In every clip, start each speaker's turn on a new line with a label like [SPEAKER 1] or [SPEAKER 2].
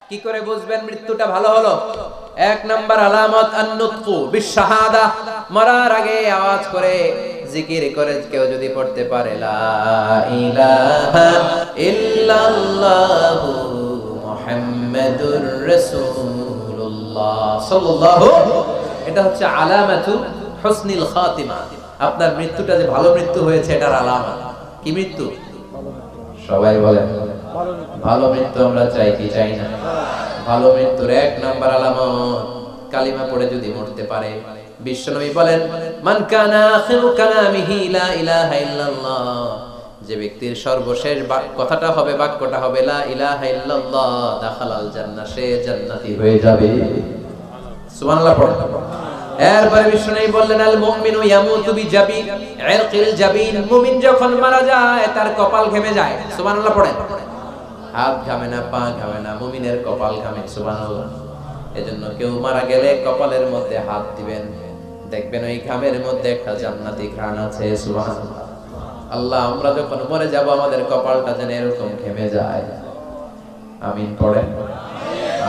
[SPEAKER 1] কি করে বুঝবেন মৃত্যুটা ভালো হলো? এক নাম্বার আলামত আন-নুতকু বিশ-শাহাদা, মরার আগে আওয়াজ করে জিকির করে কেউ যদি পড়তে পারে লা ইলাহা ইল্লাল্লাহু মুহাম্মাদুর রাসূলুল্লাহ সাল্লাল্লাহু, এটা হচ্ছে আলামাতু হুসনিল খাতিমা। আপনার মৃত্যুটা যে ভালো মৃত্যু হয়েছে এটার আলামত। কি মৃত্যু? সবাই বলেন ভালো মৃত্যু আমরা চাই কি চাই না? ভালো মৃত্যুর এক নাম্বার আলামত কালিমা পড়ে যদি মরতে পারে। বিশ্বনবী বলেন মান কানা আখিরু কালামিহি লা ইলাহা ইল্লাল্লাহ, যে ব্যক্তির সর্বশেষ কথাটা হবে, বাক্যটা হবে লা ইলাহা ইল্লাল্লাহ, দাখালাল জান্নাহ, সে জান্নাতি হয়ে যাবে। সুবহানাল্লাহ পড়েন। এরপরে বিশ্বনবী বললেন আল মুমিনু ইয়ামুতু বিজাবি ইরকিল জাবিন, মুমিন যখন মারা যায় তার কপাল ঘেমে যায়। সুবহানাল্লাহ পড়েন। হাত ঘামে না, পা ঘামে না, মুমিনের কপাল ঘামে। সুবহানাল্লাহ। এজন্য কেউ মারা গেলে কপালের মধ্যে হাত দিবেন, দেখবেন ওই ঘামের মধ্যে একটা জান্নাতি ঘ্রাণ আছে। সুবহানাল্লাহ। আল্লাহ, আমরা যখন মরে যাব আমাদের কপালটা যেন এরকম ঘেমে যায়। আমিন পড়েন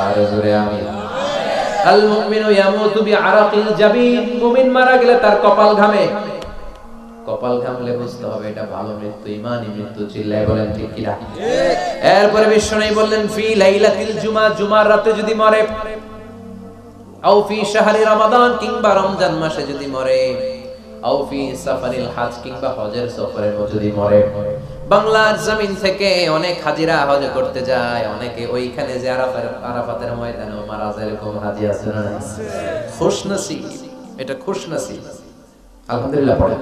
[SPEAKER 1] আর জোরে আমিন। আল মুমিনু ইয়ামুতু বিআরাকিল জাবিন, মুমিন মারা গেলে তার কপাল ঘামে। কপাল ঘামলে বুঝতে হবে এটা ভালো মৃত্যু, ঈমানি মৃত্যু। চিল্লায় বলেন ঠিক কি না? এরপরে বিশ্বনবী বললেন ফি লাইলাতিল জুমা, জুমার রাতে যদি মরে, আও ফি শাহরি রমাদান, কিংবা রমজান মাসে যদি মরে, আও ফি সাফারিল হজ, কিংবা হজের সফরে যদি মরে। বাংলার জমিন থেকে অনেক হাজিরা হজ করতে যায়, অনেকে ওইখানে যে আরাফাতের ময়দানেও মারা যায়, এরকম হাজি আছে না? খুশনসিব, এটা খুশনসিব। আলহামদুলিল্লাহ পড়ে।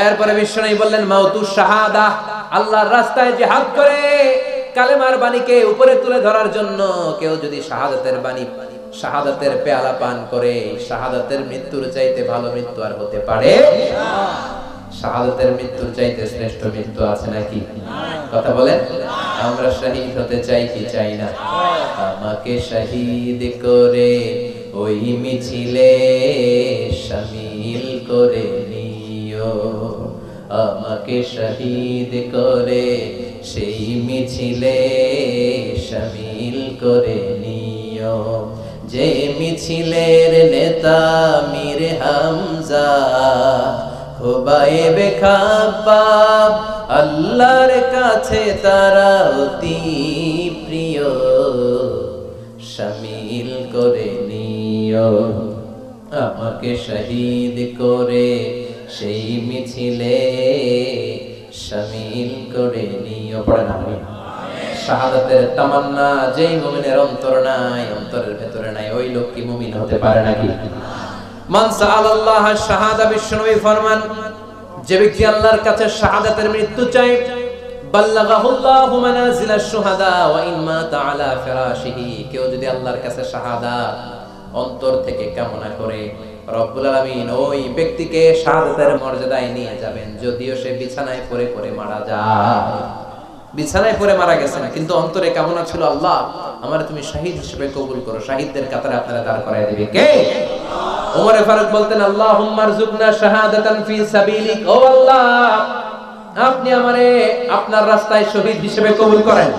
[SPEAKER 1] এরপরে বিশ্বনবী বললেন মাউতুশ শাহাদা, আল্লাহর রাস্তায় জিহাদ করে কালেমার বাণীকে উপরে তুলে ধরার জন্য কেউ যদি শাহাদাতের বাণী, শাহাদাতের পেয়ালা পান করে, শাহাদাতের মৃত্যুর চাইতে ভালো মৃত্যু আর হতে পারে না। শাহাদাতের মৃত্যুর চাইতে শ্রেষ্ঠ মৃত্যু আছে নাকি? কথা বলেন। আমরা শহীদ হতে চাই কি চাই না? আমাকে শহীদ করে ওই মিছিলে শামিল করে নিও, আমাকে শহীদ করে সেই মিছিলে শামিল করে নিও, যে মিছিলের নেতা মীর হামজা, খুবাইবে খাব্বাব, আল্লাহর কাছে তারা অতি প্রিয়, শামিল করে নিও, আমাকে শহীদ করে সেই মিছিলে শামিল করে নিও। পড়েন আমিন। শাহাদাতের তামান্না যেই মুমিনের অন্তর নাই, অন্তরের ভেতরে নাই, ওই লোক কি মুমিন হতে পারে নাকি? মান সাআলাল্লাহ শাহাদা, বিশ্বনবী ফরমান যে ব্যক্তি আল্লাহর কাছে শাহাদাতের মৃত্যু চায়, বাল্লাগাহুল্লাহু মানাজিলাশ শুহাদা ওয়া ইন মাতা আলা ফিরাশিহি, কেউ যদি আল্লাহর কাছে শাহাদাত অন্তর থেকে কামনা করে, রব্বুল আলামিন ওই ব্যক্তিকে শাহাদাতের মর্যাদায় নিয়ে যাবেন, যদিও সে বিছানায় পড়ে পড়ে মারা যায়। বিছানায় পড়ে মারা গেছে না, কিন্তু অন্তরে কামনা ছিল আল্লাহ আমারে তুমি শহীদ হিসেবে কবুল করো। শহীদদের কাতারে আপনারা দাঁড় করায় দিবে কে? ওমর ফারুক বলতেন আল্লাহুম্মা আরযুকনা শাহাদাতান ফি সাবিলিক, ও আল্লাহ আপনি আমারে আপনার রাস্তায় শহীদ হিসেবে কবুল করেন।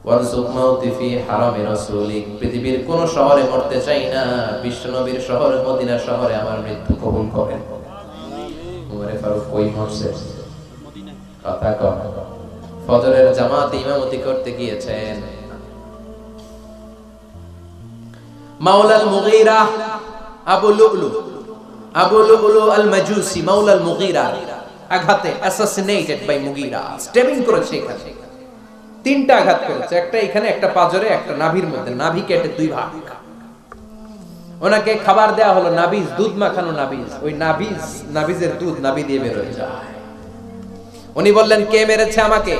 [SPEAKER 1] ওয়ারযুক মাউতি ফি হারামি রাসূলিক, পৃথিবীর কোন শহরে মরতে চাই না, বিশ্বনবীর শহর মদিনা শহরে আমার মৃত্যু কবুল করেন। ওমর ফারুক কই মরছে? কথা কম। ফজরের জামাতে ইমামতি করতে গিয়েছেন, মাওলাল মুগীরা আবু লুলু আল মাজুসি, মাওলাল মুগীরা আঘাতে অ্যাসাসিনেটেড বাই মুগীরা, স্টেবিং করেছে এখানে, তিনটা আঘাত করেছে, একটা এখানে, একটা পাজরে, একটা নাভির মধ্যে, নাভি কেটে দুই ভাগ। ওনাকে খাবার দেয়া হলো নাবিজ, দুধ মাখানো নাবিজ, ওই নাবিজের দুধ নাভি দিয়ে বের হয়ে যায়। উনি বললেন কে মেরেছে আমাকে?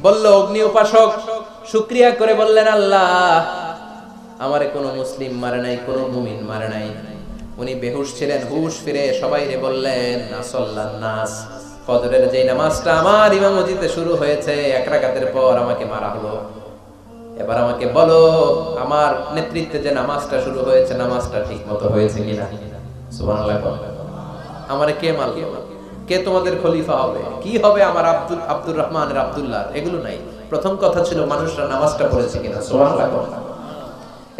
[SPEAKER 1] বলল অগ্নি উপাসক। শুকরিয়া করে বললেন আল্লাহ আমারে কোন মুসলিম মারে নাই, কোন মুমিন মারে নাই। উনি বেহুশ ছিলেন, হুশ ফিরে সবাইরে বললেন আসল্লান নাস, ফজরের যেই নামাজটা আমার ইমামতিতে শুরু হয়েছে, এক রাকাতের পর আমাকে মারা হলো, এবার আমাকে বলো আমার নেতৃত্বে যে নামাজটা শুরু হয়েছে নামাজটা ঠিক মতো হয়েছে কিনা। সুবহানাল্লাহ। আমারে কে মারলো? কে তোমাদের খলিফা হবে, কি হবে আমার আব্দুর রহমানের আব্দুল্লাহ, এগুলো নাই। প্রথম কথা ছিল মানুষরা নামাজটা পড়েছে কিনা। সুবহানাল্লাহ।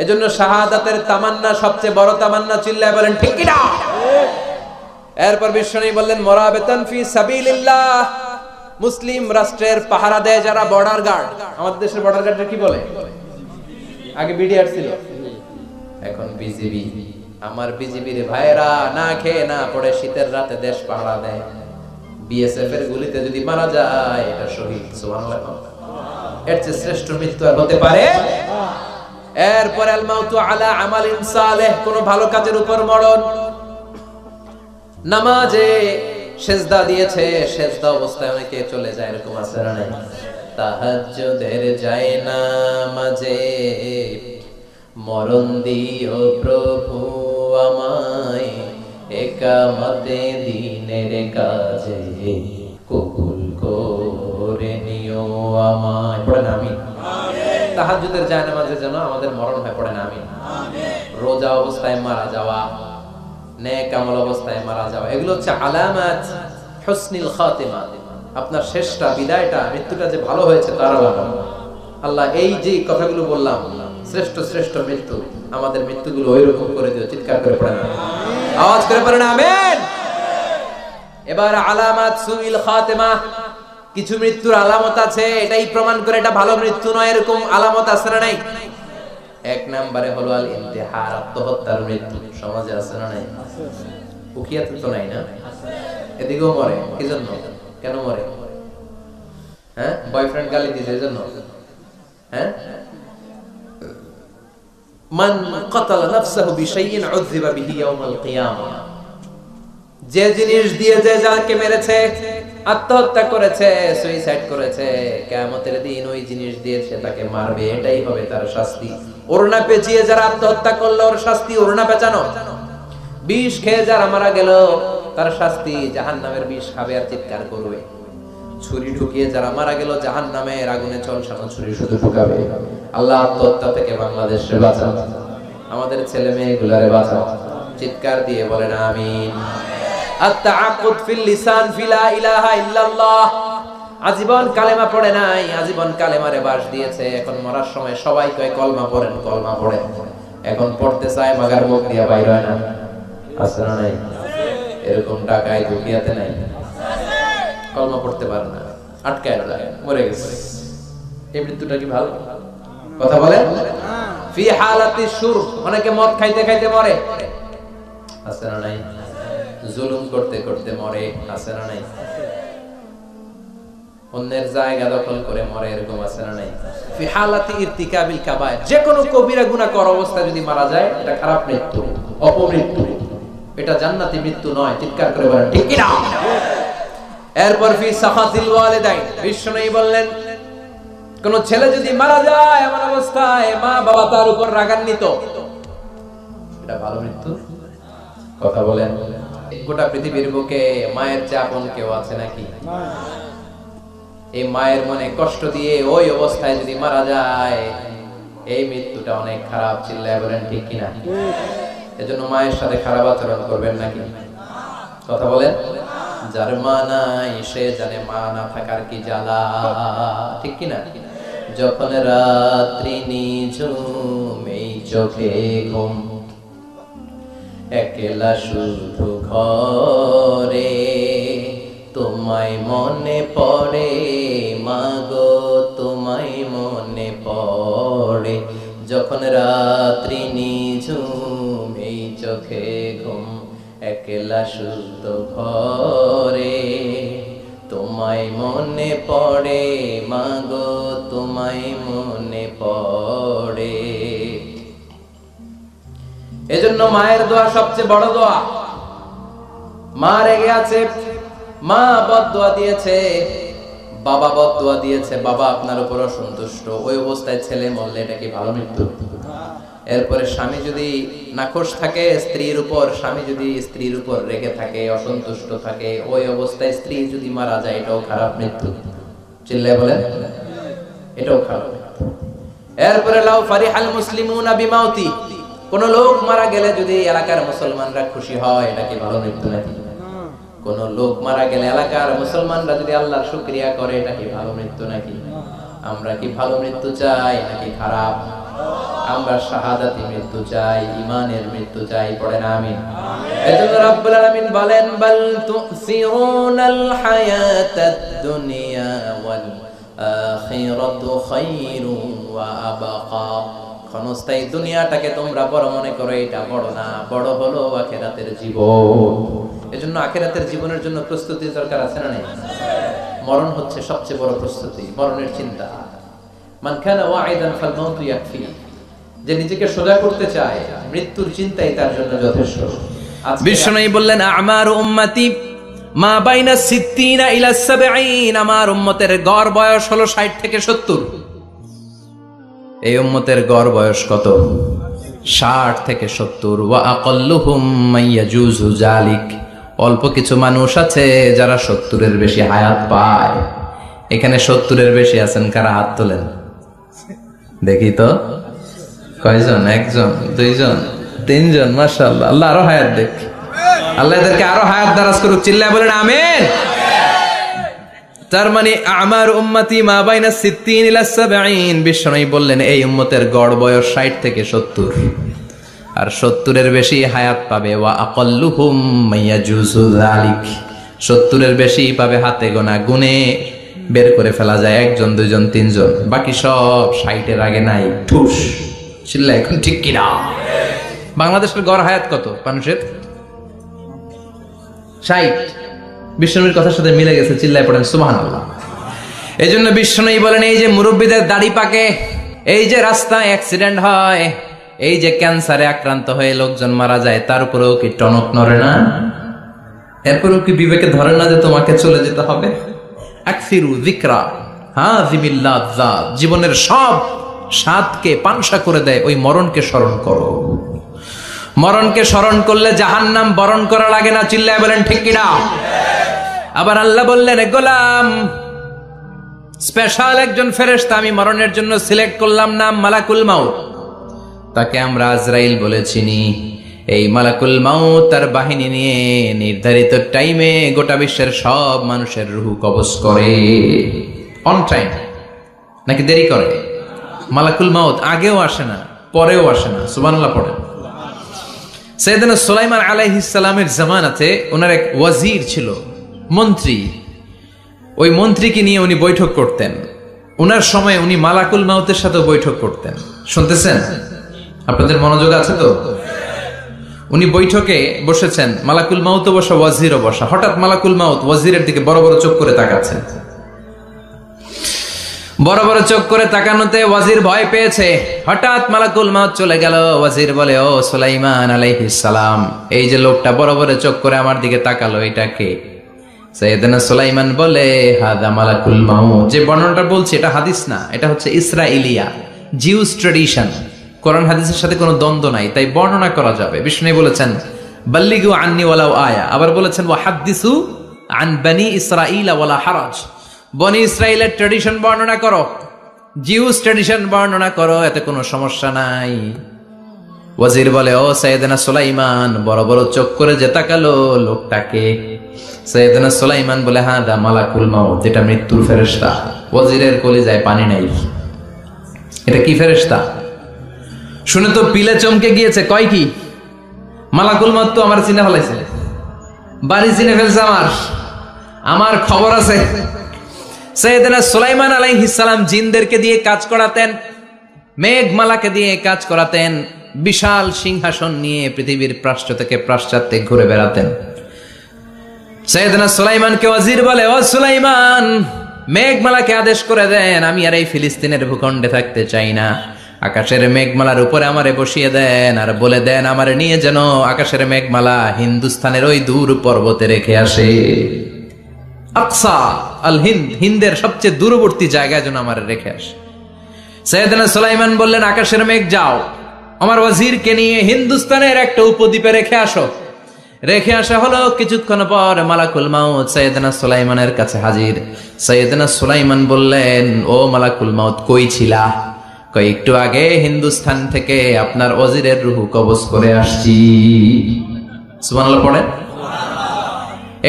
[SPEAKER 1] এজন্য শাহাদাতের তামান্না সবচেয়ে বড় তামান্না, চিল্লায় বলেন ঠিক কিনা। এরপর বিশ্বনবী বললেন মুরাবিতান ফি সাবিলিল্লাহ, মুসলিম রাষ্ট্রের পাহারা দেয় যারা বর্ডার গার্ড। আমাদের দেশের বর্ডার গার্ডের কি বলে? আগে বিডিআর ছিল, এখন বিজিবি। আমার বিজিবির ভাইরা না খেয়ে না পড়ে শীতের রাতে দেশ পাহারা দেয়। বিএসএফ এর গুলিতে যদি মারা যায় এটা শহীদ। সুবহানাল্লাহ। এর চেয়ে শ্রেষ্ঠ মৃত্যু আর হতে পারে? এরপর আল মাউতু আলা আমালিন সালেহ, কোন ভালো কাজের উপর মরণ। নামাজে সেজদা দিয়েছে, সেজদা অবস্থায় অনেকে চলে যায়, এরকম আছে না নাই? তাহাজ্জুদের যায় নামাজে মরণ দিও প্রভু আমায়, একামতে দিনের কাজে কবুল করে নিও আমায়। পড়েন আমিন। তাহাজ্জুদের যায় নামাজে যেন আমাদের মরণ হয়, পড়েন আমিন। রোজা অবস্থায় মারা যাওয়া, নেক আমল অবস্থায় মারা যাওয়া, এগুলো হচ্ছে আলামাত হুসনিল খাতিমা। আপনার শেষটা, বিদায়টা, মৃত্যুটা যে ভালো হয়েছে তার আলামত। আল্লাহ এই যে কথাগুলো বললাম, শ্রেষ্ঠ শ্রেষ্ঠ মৃত্যু, আমাদের মৃত্যুগুলো ওইরকম করে দিও। চিৎকার করে পড়েন আওয়াজ করে পড়েন আমিন। এবার আলামাত সুইল খাতিমা, কিছু মৃত্যুর আলামত আছে, এটাই প্রমাণ করে এটা ভালো মৃত্যু নয়, এরকম আলামত আছে না নাই? এক নম্বরে হলো আল ইন্তিহার, আত্মহত্যার মৃত্যু। সমাজে আছে না নাই? উকিয়াতে তো নাই না? এদিকেও মরে, কি জন্য? কেন মরে? হ্যাঁ, বয়ফ্রেন্ড গালি দিয়েছে এজন্য? হ্যাঁ, মান কাতালা নাফসাহু বিশাইইন উযযিবা বিহি ইয়াউমাল কিয়ামাহ, যে জিনিস দিয়ে যে যাকে মেরেছে, আত্মহত্যা করেছে, সুইসাইড করেছে, কিয়ামতের দিন ওই জিনিস দিয়ে সে তাকে মারবে, এটাই হবে তার শাস্তি। ওড়না পেঁচিয়ে যারা আত্মহত্যা করলো ওর শাস্তি ওড়না পেঁচানো। বিষ খেয়ে যারা মারা গেল তার শাস্তি জাহান্নামের বিষ খাবে আর চিৎকার করবে। ছুরি ঢুকিয়ে যারা মারা গেল জাহান্নামের আগুনে চলসানো ছুরি শুধু ঢুকাবে। আল্লাহ আত্মহত্যা থেকে বাংলাদেশে বাঁচাও, আমাদের ছেলে মেয়েগুলারে বাঁচাও। চিৎকার দিয়ে বলেন আমিন। আত-তাআক্কুদ ফিল লিসান ফি লা ইলাহা ইল্লাল্লাহ, আজীবন কালেমা পড়ে নাই, আজীবন কালেমারে বাস দিয়েছে, এখন মরার সময় সবাই কয় কলমা পড়েন, কলমা পড়েন। এখন পড়তে চায় মাগার মুখ দিয়া বাইর হয় না। আছে না নাই? এরকম টাকায় দুকিয়াতে নাই, কলমা পড়তে পারে না, আটকায় যায়, মরে গেছে। এই মৃত্যুটা কি ভালো কথা বলেন? ফি হালাতি শুরব, অনেকে মদ খাইতে খাইতে মরে। আছে না নাই? জুলুম করতে করতে মরে। আছে না নাই? অন্যের জায়গা দখল করে মরে, এরকম আছে না নাই? ফি হালাতি ইরতিকাবিল কাবায়ের, যে কোনো কবিরা গুনাহ করা অবস্থায় যদি মারা যায় এটা খারাপ মৃত্যু, অপমৃত্যু, এটা জান্নাতি মৃত্যু নয়। চিৎকার করে বলেন ঠিক কি না? এরপর ফি সাখাতিল ওয়ালিদাইন, বিশ্বনবী বললেন কোন ছেলে যদি মারা যায় এমন অবস্থায় মা বাবা তার উপর রাগান্বিত, এটা ভালো মৃত্যু? কথা বলেন। গোটা পৃথিবীর বুকে মায়ের চেয়ে আপন কেউ আছে নাকি? এই মায়ের মনে কষ্ট দিয়ে ওই অবস্থায় যদি মারা যায় এই মৃত্যুটা অনেক খারাপ। চিল্লায় বলেন ঠিক কিনা? এজন্য মায়ের সাথে খারাপ আচরণ করবেন নাকি? কথা বলেন। যার মা নাই সে জানে মা না থাকার কি জ্বালা, ঠিক কিনা? যখন রাত্রি নিঝুম এই চোখে ঘুম, একলা শুধু ঘরে তোমায় মনে পড়ে মাগো, তোমায় মনে পড়ে। যখন রাত্রি নিঝুম এই চোখে ঘুম, একলা শুধু ঘরে তোমায় মনে পড়ে মাগো, তোমায় মনে পড়ে। এজন্য মায়ের দোয়া সবচেয়ে বড় দোয়া। মা রেগে আছে, মা বদদোয়া দিয়েছে, বাবা বদদোয়া দিয়েছে, বাবা আপনার উপর অসন্তুষ্ট, ওই অবস্থায় ছেলে মরলে এটা কি ভালো মৃত্যু? এরপরে স্বামী যদি নাখোশ থাকে স্ত্রীর উপর, স্বামী যদি স্ত্রীর উপর রেগে থাকে, অসন্তুষ্ট থাকে, ওই অবস্থায় স্ত্রী যদি মারা যায় এটাও খারাপ মৃত্যু। চিল্লায় বলেন এটাও খারাপ মৃত্যু। এরপরে লাউ ফারিহাল মুসলিমুনা বিমাউতি, কোন লোক মারা গেলে যদি এলাকার মুসলমানরা খুশি হয় এটা কি ভালো মৃত্যু নাকি? কোন লোক মারা গেলে এলাকার মুসলমানরা যদি আল্লাহর শুকরিয়া করে, এটা কি ভালো মৃত্যু নাকি? আমরা কি ভালো মৃত্যু চাই নাকি খারাপ? আমরা শাহাদাতি মৃত্যু চাই, ঈমানের মৃত্যু চাই। পড়েন আমিন। এজন্য রব্বুল আলামিন বলেন, বাল তুসিরুনাল হায়াতাদ দুনিয়া ওয়াল আখিরাতু খায়রুন ওয়া আবকা। ক্ষণস্থায়ী দুনিয়াটাকে তোমরা বড় মনে করো, এটা বড় না, বড় হলো আখিরাতের জীবন। এজন্য আখিরাতের জীবনের জন্য প্রস্তুতি দরকার আছে না নাই? মরণ হচ্ছে সবচেয়ে বড় প্রস্তুতি, মরণের চিন্তা। মান কানা ওয়াইদান ফাল মাউতু ইয়াকফি। যে নিজেকে সোজা করতে চায়, মৃত্যুর চিন্তাই তার জন্য যথেষ্ট। বিশ্বনবী বললেন, আমারু উম্মতি মা বাইনা 60 ইলা 70। আমার উম্মতের গড় বয়স হলো 60 থেকে 70। এই উম্মতের গড় বয়স কত? 60 থেকে 70। ওয়া আকাল্লুহুম মাইয়াজুজু যালিক। অল্প কিছু মানুষ আছে যারা 70-এর বেশি হায়াত পায়। এখানে 70-এর বেশি আছেন কারা? হাত তোলেন দেখি তো। কয়জন? একজন, দুইজন, তিনজন। মাশাআল্লাহ, আল্লাহ আরো হায়াত দেখ। আল্লাহ এদেরকে আরো হায়াত দারাজ করুক। চিল্লায় বলেন আমিন। তার মানে আমার উম্মতি মা বাইনা 60 ইলা 70। বিশ্বনবী বললেন এই উম্মতের গড় বয়স 60 থেকে 70, আর 70-এর বেশি হায়াত পাবে। ওয়া আকাল্লুহুম মাইয়াজুজু যালিক। 70-এর বেশি পাবে হাতে গোনা, গুনে বের করে ফেলা যায় একজন, দুইজন, তিনজন। বাকি সব 60-এর আগে নাই। ঠুস। চিল্লা এখন ঠিক কিনা? বাংলাদেশের গড় হায়াত কত মানুষের? 60। বিশ্বনবীর কথার সাথে মিলে গেছে। চিল্লায় পড়েন সুবহানাল্লাহ। এই জন্য বিশ্বনবী বলেন, এই যে মুরব্বীদের দাড়ি পাকে, এই যে রাস্তায় অ্যাক্সিডেন্ট হয়, এই যে ক্যান্সারে আক্রান্ত হয়ে লোকজন মারা যায়, তার উপরেও কি টনক নড়ে না? এরপরেও কি বিবেকে ধরে না যে তোমাকে চলে যেতে হবে? আকসিরু যিকরা হাযিমিল লাযযাত। জীবনের সব স্বাদকে পানসা করে দেয় ওই মরণকে স্মরণ করো। মরণকে স্মরণ করলে জাহান্নাম বরণ করা লাগে না। চিল্লায় বলেন ঠিক কিনা? আবার আল্লাহ বললেন, গোলাম, স্পেশাল একজন ফেরেশতা আমি মরণের জন্য সিলেক্ট করলাম, নাম মালাকুল মাউত। তাকে আমরা আজরাইল বলে চিনি। এই মালাকুল মাউত তার বাহিনী নিয়ে নির্ধারিত টাইমে গোটা বিশ্বের সব মানুষের রূহ কবজ করে। অন টাইম নাকি দেরি করে? মালাকুল মাউত আগেও আসে না, পরেও আসে না। সুবহানাল্লাহ পড়েন। সাইয়েদনা সুলাইমান আলাইহিস সালামের জামানাতে ওনার এক ওয়াজির ছিল, মন্ত্রী। ওই মন্ত্রীকে নিয়ে উনি বৈঠক করতেন। ওনার সময় উনি মালাকুল মাউতের সাথে বৈঠক করতেন। শুনতেছেন? আপনাদের মনোযোগ আছে তো? উনি বৈঠকে বসেছেন, মালাকুল মাউত বসা, ওয়াজিরও বসা। হঠাৎ মালাকুল মাউত ওয়াজিরের দিকে বড় বড় চোখ করে তাকাচ্ছেন। বড় বড় চোখ করে তাকানোতে ওয়াজির ভয় পেয়েছে। হঠাৎ মালাকুল মাউত চলে গেল। ওয়াজির বলে, ও সুলাইমান আলাইহিস সালাম, এই যে লোকটা বড় বড় চোখ করে আমার দিকে তাকালো, এটা কে? সাইয়েদনা সুলাইমান বলে, হাদা মালাকুল মাউত। যে বর্ণনাটা বলছি এটা হাদিস না, এটা হচ্ছে ইসরাইলিয়া, জিউস ট্র্যাডিশন। কোরআন হাদিসের সাথে কোনো দ্বন্দ্ব নাই, তাই বর্ণনা করা যাবে। বিষ্ণু বলেছেন, বাল্লিগু আন্নি ওয়ালাউ আয়া। আবার বলেছেন, ওয়া হাদ্দিসু আন বনি ইসরাঈল ওয়ালা হারাজ। বনি ইসরাইলের ট্র্যাডিশন বর্ণনা করো, জিউস ট্র্যাডিশন বর্ণনা করো, এতে কোনো সমস্যা নাই। ওয়াজির বলে, ও সাইয়েদনা সুলাইমান, বড় বড় চোখ করে যে তাকালো লোকটাকে? সাইয়েদনা সুলাইমান বলে, হাদা মালাকুল মাউত, এটা মৃত্যুর ফেরেশতা। ওয়াজিরের কলিজায় পানি নাই। এটা কি ফেরেশতা? শুনে তো পিলে চমকে গিয়েছে। কয় কি? মালাকুল মাউত তো আমার চিনে ফেলাইছে, বাড়ি চিনে ফেলছে, আমার খবর আছে। সাইয়েদনা সুলাইমান আলাইহিস সালাম জিনদেরকে দিয়ে কাজ করাতেন, মেঘমালাকে দিয়ে কাজ করাতেন, বিশাল সিংহাসন নিয়ে পৃথিবীর প্রাচ্য থেকে পাশ্চাত্যে ঘুরে বেড়াতেন। সাইয়েদনা সুলাইমানকে ওয়াজির বলে, ও সুলাইমান, মেঘমালাকে আদেশ করে দেন, আমি আর এই ফিলিস্তিনের ভূখণ্ডে থাকতে চাই না। আকাশের মেঘমালার উপরে আমারে বসিয়ে দেন, আর বলে দেন আমারে নিয়ে যেন আকাশের মেঘমালা হিন্দুস্তানের ওই দূর পর্বতে রেখে আসে। আকসা আল হিন্দ, হিন্দের সবচেয়ে দূরবর্তী জায়গায় যেন আমারে রেখে আসে। সাইয়েদনা সুলাইমান বললেন, আকাশের মেঘ যাও, আমার ওয়াজিরকে নিয়ে হিন্দুস্তানের একটা উপদ্বীপে রেখে আসো। রেখে আসা হলো। কিছুক্ষণ পর মালাকুল মাউত সাইয়েদনা সুলাইমানের কাছে হাজির। সাইয়েদনা সুলাইমান বললেন, ও মালাকুল মাউত, কই ছিলা? কই, একটু আগে হিন্দুস্তান থেকে আপনার ওয়াজিরের রূহ কবজ করে আসছি। সুবহানাল্লাহ পড়েন।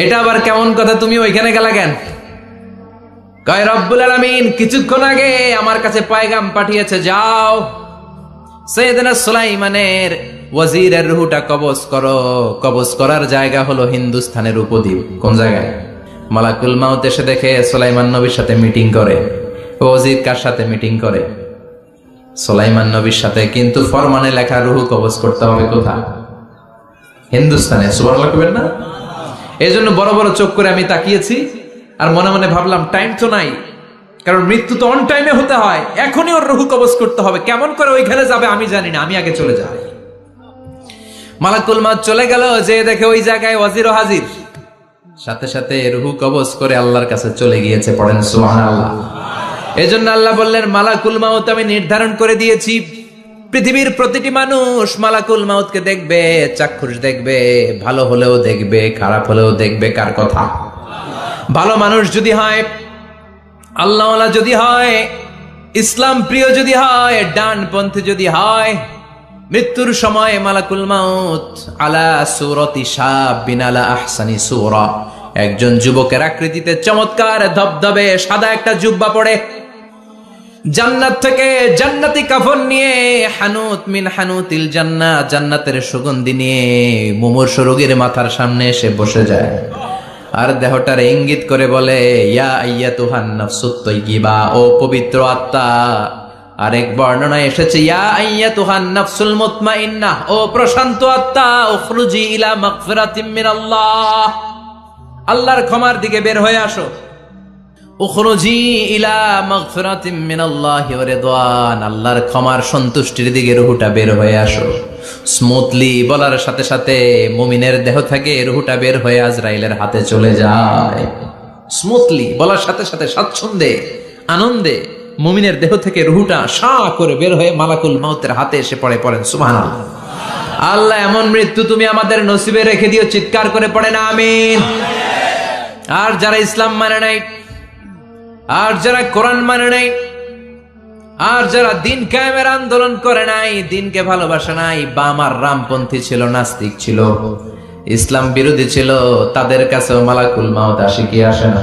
[SPEAKER 1] এটা আবার কেমন কথা, তুমি ওইখানে গেলা কেন? কয় রব্বুল আলামিন কিছুক্ষণ আগে আমার কাছে পয়গাম পাঠিয়েছে, যাও সাইয়েদনা সুলাইমানের ওয়াজিরের রূহটা কবজ করো। কবজ করার জায়গা হলো হিন্দুস্তানের উপদ্বীপ। কোন জায়গায়? মালাকুল মাউত এসে দেখে সুলাইমান নবীর সাথে মিটিং করে। ওয়াজির কার সাথে মিটিং করে? সুলাইমান নবীর সাথে। কিন্তু ফরমানে লেখা রূহ কবজ করতে হবে কোথায়? হিন্দুস্তানে। সুবহানাল্লাহ কইবেন না? এজন্য বড় বড় চোখ করে আমি তাকিয়েছি আর মনে মনে ভাবলাম টাইম তো নাই, কারণ মৃত্যু তো অন টাইমে হতে হয়, এখনই ওর রূহ কবজ করতে হবে। কেমন করে ওইখানে যাবে আমি জানি না, আমি আগে চলে যাই। মালাকুল মাউত চলে গেল, যে দেখে ওই জায়গায় ওয়াজির হাজির, সাথে সাথে রূহ কবজ করে আল্লাহর কাছে চলে গিয়েছে। পড়েন সুবহানাল্লাহ। এজন্য আল্লাহ বললেন মালাকুল মাউত আমি নির্ধারণ করে দিয়েছি, পৃথিবীর প্রতিটি মানুষ মালাকুল মাউতকে দেখবে, চাক্ষুষ দেখবে, ভালো হলেও দেখবে, খারাপ হলেও দেখবে। কার কথা? ভালো মানুষ যদি হয়, আল্লাহওয়ালা যদি হয়, ইসলাম প্রিয় যদি হয়, ডানপন্থী যদি হয়, মৃত্যুর সময় মালাকুল মাউত আলা সূরাতি শাবিন আলা আহসানি সূরা, একজন যুবকের আকৃতিতে চমৎকার ধবধবে সাদা একটা জুব্বা পরে, জান্নাত থেকে জান্নাতি কাফন নিয়ে, হানুত মিন হানুতিল জান্নাহ, জান্নাতের সুগন্ধি নিয়ে মুমূর্ষু রোগীর মাথার সামনে এসে বসে যায় আর দেহটার ইঙ্গিত করে বলে, ইয়া আইয়াতুহান নাফসুত তাইয়্যিবা, ও পবিত্র আত্মা। আরেক বর্ণনায় এসেছে ইয়া আইয়াতুহান নাফসুল মুতমাইন্নাহ, ও প্রশান্ত আত্মা, উখরুজি ইলা মাগফিরাতিম মিনাল্লাহ, আল্লাহর ক্ষমার দিকে বের হয়ে আসো। উখরুজি ইলা মাগফিরাতিম মিনাল্লাহি ওয়া রিদওয়ান, আল্লাহর ক্ষমার সন্তুষ্টির দিকে রূহটা বের হয়ে আসো। স্মুথলি বলার সাথে সাথে মুমিনের দেহ থেকে রূহটা বের হয়ে আজরাইলের হাতে চলে যায়। স্মুথলি বলার সাথে সাথে স্বাচ্ছন্দ্যে আনন্দে মুমিনের দেহ থেকে রূহটা সা করে বের হয়ে মালাকুল মাউতের হাতে এসে পড়ে। পড়েন সুবহানাল্লাহ। আল্লাহ এমন মৃত্যু তুমি আমাদের নসিবে রেখে দিও, চিৎকার করে পড়েন আমিন। আর যারা ইসলাম মানে নাই, আর যারা কোরআন মানে নাই, আর যারা দিন কায়েমের আন্দোলন করে নাই, দিনকে ভালোবাসে নাই, বাম আর রামপন্থী ছিল, নাস্তিক ছিল, ইসলাম বিরোধী ছিল, তাদের কাছেও মালাকুল মাউত আসে কি আসে না?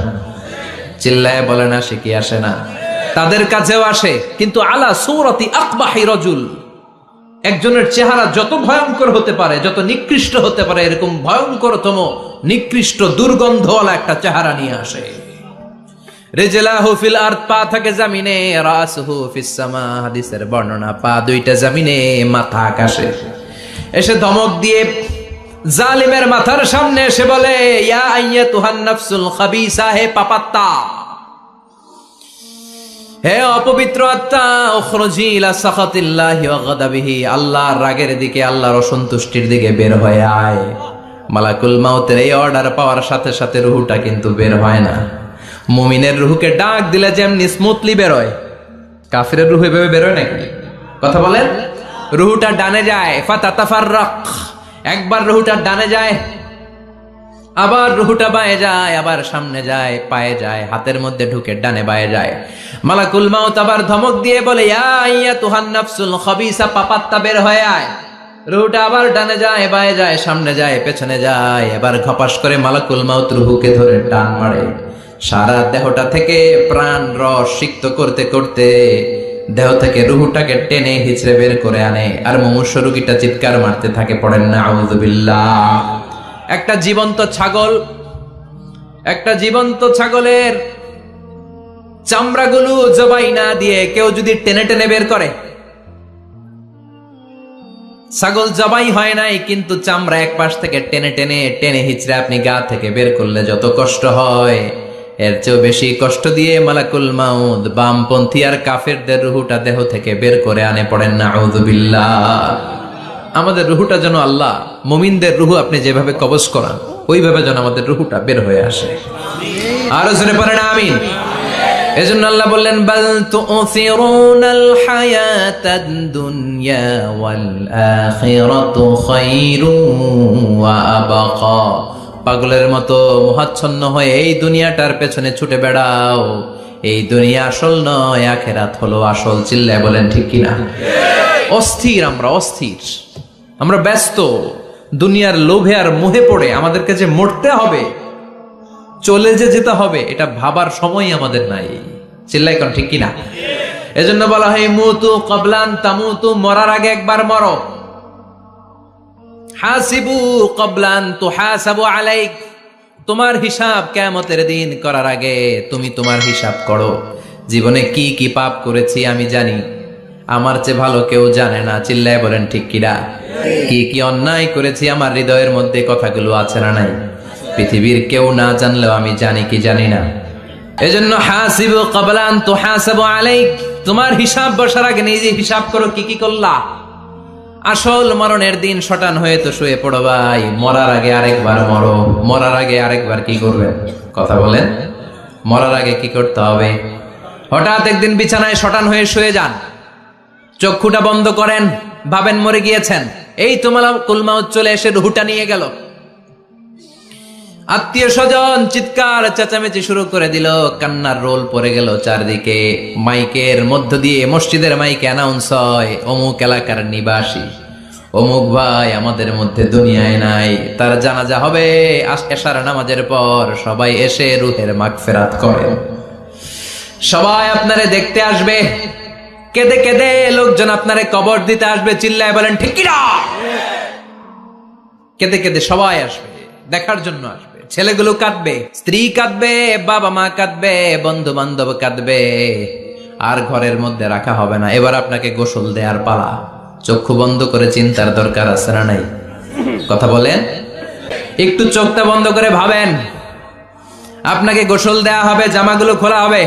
[SPEAKER 1] চিল্লায় বলেন আসে কি আসে না? তাদের কাছেও আসে, কিন্তু আলা সূরাতি আকবাহি রাজুল, একজনের চেহারা যত ভয়ঙ্কর হতে পারে, যত নিকৃষ্ট হতে পারে, এরকম ভয়ঙ্করতম নিকৃষ্ট দুর্গন্ধওয়ালা একটা চেহারা নিয়ে আসে। রিজলাহু ফিল আরদ, পা থাকে জমিনে, রাসুহু ফিস সামা, হাদিসের বর্ণনা, পা দুইটা জমিনে, মাথা আকাশে। এসে ধমক দিয়ে জালিমের মাথার সামনে এসে বলে, ইয়া আইয়াতুহান নাফসুল খাবিসা, হে পাপাত্তা, হে অপবিত্র আত্মা, উখরুজি ইলা সাখাতিল্লাহি ওয়া গাদাবিহি, আল্লাহর রাগের দিকে, আল্লাহর অসন্তুষ্টির দিকে বের হয়ে আয়। মালাকুল মাউতের এই অর্ডার পাওয়ার সাথে সাথে রূহটা কিন্তু বের হয় না। মুমিনের রূহকে ডাক দিলে যেমনি স্মুথলি বের হয়, কাফিরের রূহ এভাবে বের হয় নাকি? কথা বলেন। রূহটা ডানে যায়, ফাতাতাফাররাক, একবার রূহটা ডানে যায়, আবার রূহটা বায়ে যায়, আবার সামনে যায়, পায়ে যায়, হাতের মধ্যে ঢুকে ডানে বায়ে যায়। মালাকুল মাউত আবার ধমক দিয়ে বলে, ইয়া আইয়াতুহান নাফসুল খাবিসা, পাপাত্তা, বের হয়ে আয়। রূহটা আবার ডানে যায়, বায়ে যায়, সামনে যায়, পেছনে যায়। এবার ঘপাস করে মালাকুল মাউত রূহকে ধরে টান মারে। সারা দেহটা থেকে প্রাণ রস সিক্ত করতে করতে দেহ থেকে রূহটাকে টেনে হিচড়ে বের করে আনে, আর মুমূর্ষু রোগীটা চিৎকার মারতে থাকে। পড়েন না আউযু বিল্লাহ। একটা জীবন্ত ছাগলের চামড়াগুলো জবাই না দিয়ে কেউ যদি টেনে টেনে বের করে, ছাগল জবাই হয় নাই কিন্তু চামড়া এক পাশ থেকে টেনে টেনে টেনে হিচড়ে আপনি গা থেকে বের করলে যত কষ্ট হয়, এর চেয়েও বেশি কষ্ট দিয়ে মালাকুল মাউত বামপন্থী আর কাফেরদের রূহটা দেহ থেকে বের করে আনে। পড়েন না আউযু বিল্লাহ। আমাদের রূহটা যেন আল্লাহ মুমিনদের রূহ আপনি যেভাবে কবজ করান, ওইভাবে যেন আমাদের রূহটা বের হয়ে আসে। আরো জোরে পড়েন আমিন। এজন্য আল্লাহ বললেন, বাল তুসিরুনাল হায়াতাদ দুনিয়া ওয়াল আখিরাতু খায়রুন ওয়া আবকা। পাগলের মতো মোহাচ্ছন্ন হয়ে এই দুনিয়াটার পেছনে ছুটে বেড়াও, এই দুনিয়া আসল নয়, আখিরাত হলো আসল। চিল্লায় বলেন ঠিক কিনা? অস্থির, আমরা ব্যস্ত দুনিয়ার লোভে আর মোহে পড়ে আমাদেরকে যে মরতে হবে চলে যে যেতে হবে এটা ভাবার সময় আমাদের নাই। চিল্লাই কোন ঠিক কিনা? এজন্য বলা হয় মুতু ক্বাবলান তামুতু, মরার আগে একবার মরো। হাসিবু ক্বাবলান তুহাসাবু আলাইক, তোমার হিসাব কিয়ামতের দিন করার আগে তুমি তোমার হিসাব করো। জীবনে কি কি পাপ করেছি আমি জানি, আমার চেয়ে ভালো কেউ জানে না। চিল্লায় বলেন ঠিক কিনা? কি কি অন্যায় করেছি আমার হৃদয়ের মধ্যে কথাগুলো আছে না নাই? পৃথিবীর কেউ না জানলেও আমি জানি কি জানি না। এজন্য হাসিবু ক্বাবলান তুহাসাবু আলাইক, তোমার হিসাব বসার আগে নিজে হিসাব করো কি কি করলা। আসল মরণের দিন শটান হয়ে তো শুয়ে পড়ো ভাই, মরার আগে আরেকবার মরো। মরার আগে আরেকবার কি করবেন? কথা বলেন, মরার আগে কি করতে হবে? হঠাৎ একদিন বিছানায় শটান হয়ে শুয়ে যান, চক্ষুটা বন্ধ করেন, ভাবেন মরে গিয়েছেন, এই তোমার কুলমাউত চলে এসে রুহুটা নিয়ে গেল। আত্মীয় স্বজন চিৎকার চেঁচামেচি শুরু করে দিল, কান্নার রোল পড়ে গেল চারদিকে। মাইকের মধ্য দিয়ে, মসজিদের মাইকে অ্যানাউন্স হয়, অমুক এলাকার নিবাসী অমুক ভাই আমাদের মধ্যে দুনিয়ায় নাই, তার জানাজা হবে এশার নামাজের পর। সবাই এসে রুহের মাগফিরাত করেন, সবাই আপনারে দেখতে আসবে, কেঁদে কেঁদে লোকজন আপনারে কবর দিতে আসবে। চিল্লায় বলেন ঠিক কিনা? কেঁদে কেঁদে সবাই আসবে, দেখার জন্য আসবে। ছেলেগুলো কাঁদবে, স্ত্রী কাঁদবে, বাবা মা কাঁদবে, বন্ধু বান্ধব কাঁদবে, আর ঘরের মধ্যে রাখা হবে না। এবার আপনাকে গোসল দেওয়ার পালা। চক্ষু বন্ধ করে চিন্তার দরকার আছে না নাই? কথা বলেন, একটু চোখটা বন্ধ করে ভাবেন, আপনাকে গোসল দেয়া হবে, জামাগুলো খোলা হবে।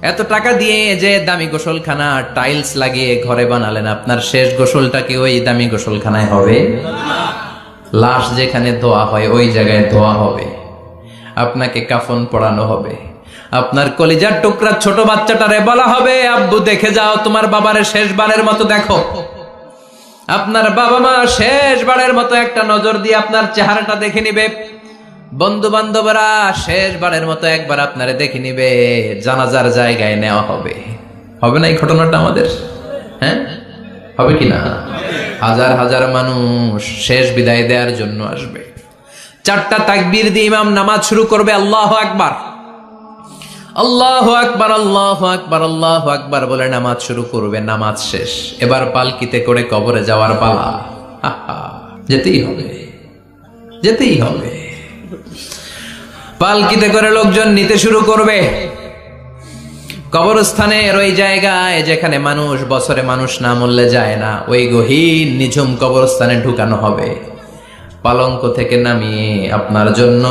[SPEAKER 1] এত টাকা দিয়ে যে দামি গোসলখানা টাইলস লাগিয়ে ঘরে বানালেন, আপনার শেষ গোসলটা কি ওই দামি গোসলখানায় হবে? লাশ যেখানে ধোয়া হয় ওই জায়গায় ধোয়া হবে। আপনাকে কাফন পরানো হবে। আপনার কলিজার টুকরা ছোট বাচ্চাটারে বলা হবে, আব্বু দেখে যাও তোমার বাবারে শেষবারের মতো দেখো। আপনার বাবা মা শেষবারের মতো একটা নজর দিয়ে আপনার চেহারাটা দেখে নিবে। বন্ধু বান্ধবরা শেষবারের মতো একবার আপনারে দেখে নিবে। জানাজার জায়গায় নেওয়া হবে। হবে না এই ঘটনাটা আমাদের? হ্যাঁ, হবে কি না? হাজার হাজার মানুষ শেষ বিদায় দেওয়ার জন্য আসবে। চারটা তাকবীর দিয়ে ইমাম নামাজ শুরু করবে, আল্লাহু আকবার, আল্লাহু আকবার, আল্লাহু আকবার, আল্লাহু আকবার বলে নামাজ শুরু করবে। নামাজ শেষ, এবার পালকিতে করে কবরে যাওয়ার পালা। যেতেই হবে, যেতেই হবে। পালকিতে করে লোকজন নিতে শুরু করবে। কবরস্থানের ওই জায়গায় যেখানে মানুষ বছরে মানুষ না মরলে যায় না, ওই গহীন নিঝুম কবরস্থানে ঢুকানো হবে। পালঙ্ক থেকে নামিয়ে আপনার জন্য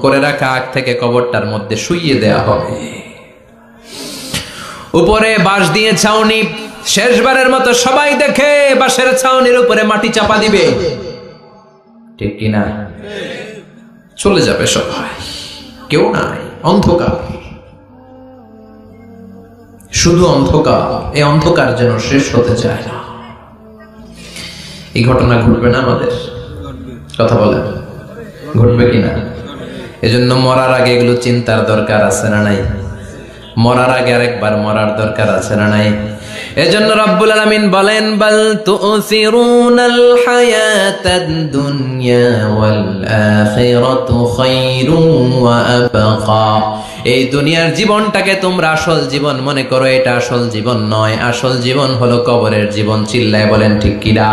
[SPEAKER 1] করে রাখা আগ থেকে কবরটার মধ্যে শুইয়ে দেয়া হবে। উপরে বাঁশ দিয়ে ছাউনি, শেষবারের মতো সবাই দেখে বাঁশের ছাউনির উপরে মাটি চাপা দিবে। ঠিক কিনা? চলে যাবে সবাই, কেউ নাই, অন্ধকার, শুধু অন্ধকার। এই অন্ধকার যেন শেষ হতে চায় না। এই ঘটনা ঘটবে না আমাদের? কথা বলেন, ঘটবে কিনা? এজন্য মরার আগে এগুলো চিন্তার দরকার আছে না নাই? মরার আগে আরেকবার মরার দরকার আছে না নাই? এজন্য রব্বুল আলামিন বলেন, বাল তুসিরুনাল হায়াতাদ দুনিয়া ওয়াল আখিরাতু খায়রুন ওয়া আবকা। এই দুনিয়ার জীবনটাকে তোমরা আসল জীবন মনে করো, এটা আসল জীবন নয়। আসল জীবন হলো কবরের জীবন। চিল্লায় বলেন ঠিক কিনা?